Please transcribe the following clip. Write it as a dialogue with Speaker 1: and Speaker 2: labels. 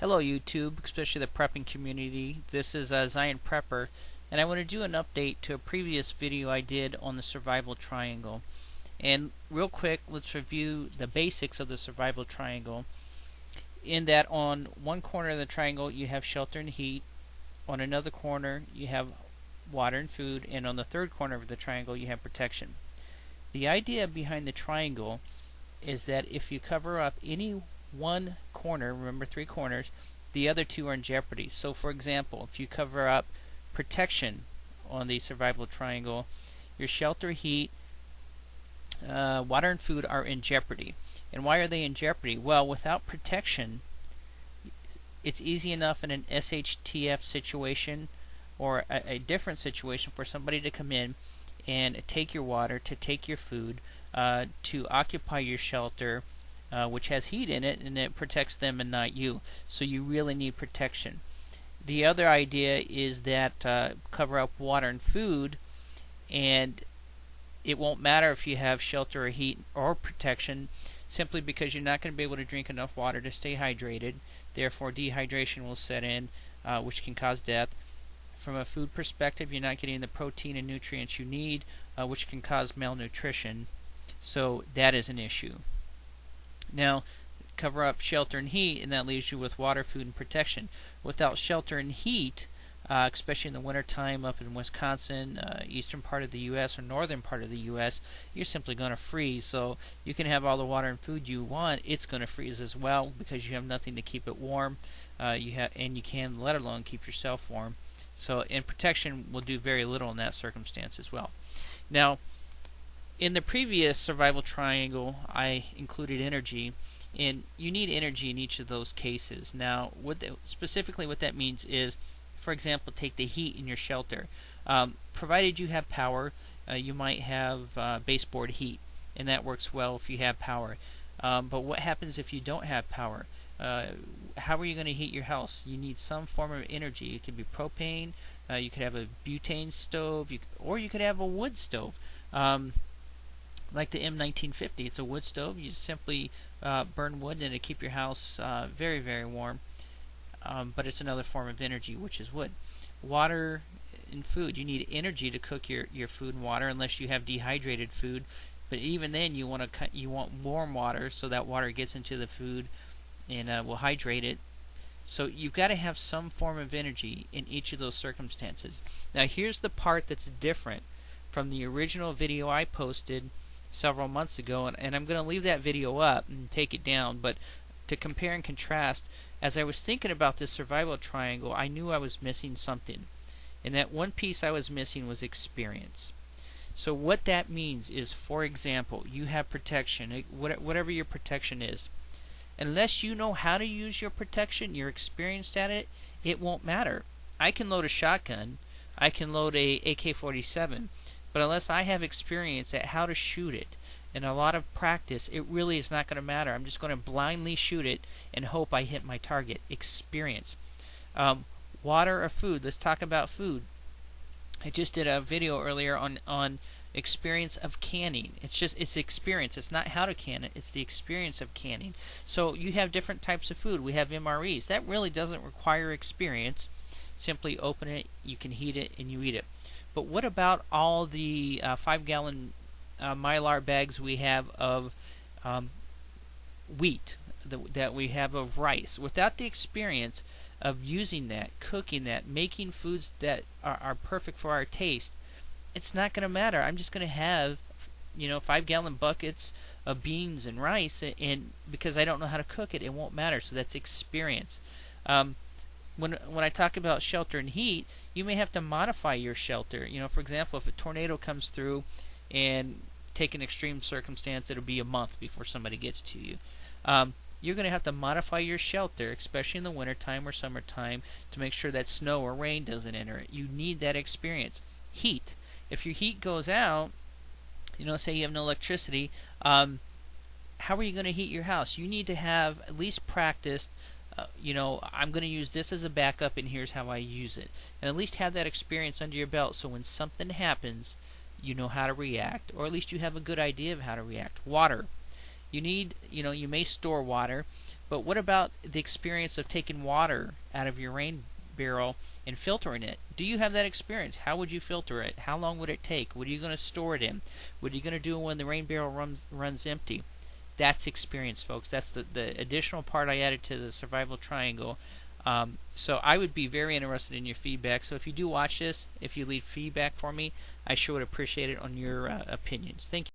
Speaker 1: Hello YouTube, especially the prepping community. This is Zion Prepper, and I want to do an update to a previous video I did on the survival triangle. And real quick, let's review the basics of the survival triangle. In that on one corner of the triangle you have shelter and heat, on another corner you have water and food, and on the third corner of the triangle you have protection. The idea behind the triangle is that if you cover up any one corner, remember 3 corners, the other 2 are in jeopardy. So for example, if you cover up protection on the survival triangle, your shelter, heat, water and food are in jeopardy. And why are they in jeopardy? Well, without protection, it's easy enough in an SHTF situation or a different situation for somebody to come in and take your water, to take your food, to occupy your shelter, which has heat in it, and it protects them and not you. So you really need protection. The other idea is that cover up water and food, and it won't matter if you have shelter or heat or protection, simply because you're not going to be able to drink enough water to stay hydrated. Therefore, dehydration will set in, which can cause death. From a food perspective, you're not getting the protein and nutrients you need, which can cause malnutrition. So that is an issue. Now, cover up shelter and heat, and that leaves you with water, food, and protection. Without shelter and heat, especially in the wintertime up in Wisconsin, eastern part of the U.S. or northern part of the U.S., you're simply going to freeze. So you can have all the water and food you want, it's going to freeze as well because you have nothing to keep it warm, and you can, let alone, keep yourself warm. So, and protection will do very little in that circumstance as well. Now, in the previous survival triangle, I included energy, and you need energy in each of those cases. Now, specifically what that means is, for example, take the heat in your shelter. Provided you have power, you might have baseboard heat, and that works well if you have power. But what happens if you don't have power? How are you going to heat your house? You need some form of energy. It could be propane, you could have a butane stove, or you could have a wood stove. Like the M1950, it's a wood stove. You simply burn wood and it keep your house very, very warm. But it's another form of energy, which is wood. Water and food. You need energy to cook your food and water, unless you have dehydrated food. But even then, you want warm water, so that water gets into the food and will hydrate it. So you've got to have some form of energy in each of those circumstances. Now here's the part that's different from the original video I posted several months ago, and I'm going to leave that video up and take it down, but to compare and contrast, as I was thinking about this survival triangle, I knew I was missing something, and that one piece I was missing was experience. So what that means is, for example, you have protection, whatever your protection is. Unless you know how to use your protection, you're experienced at it, it won't matter. I can load a shotgun, I can load a AK-47, but unless I have experience at how to shoot it and a lot of practice, it really is not going to matter. I'm just going to blindly shoot it and hope I hit my target. Experience. Water or food. Let's talk about food. I just did a video earlier on experience of canning. It's experience. It's not how to can it. It's the experience of canning. So you have different types of food. We have MREs. That really doesn't require experience. Simply open it, you can heat it, and you eat it. But what about all the 5-gallon Mylar bags we have of wheat, that we have of rice? Without the experience of using that, cooking that, making foods that are perfect for our taste, it's not going to matter. I'm just going to have 5-gallon buckets of beans and rice, and because I don't know how to cook it, it won't matter. So that's experience. When I talk about shelter and heat, you may have to modify your shelter. For example, if a tornado comes through, and take an extreme circumstance, it'll be a month before somebody gets to you. You're going to have to modify your shelter, especially in the wintertime or summertime, to make sure that snow or rain doesn't enter it. You need that experience. Heat. If your heat goes out, say you have no electricity, how are you going to heat your house? You need to have at least practiced. I'm going to use this as a backup, and here's how I use it. And at least have that experience under your belt, so when something happens, you know how to react, or at least you have a good idea of how to react. Water. You need, you may store water, But what about the experience of taking water out of your rain barrel and filtering it? Do you have that experience? How would you filter it? How long would it take? What are you going to store it in? What are you going to do when the rain barrel runs empty? That's experience, folks. That's the additional part I added to the survival triangle. So I would be very interested in your feedback. So if you do watch this, if you leave feedback for me, I sure would appreciate it on your opinions. Thank you.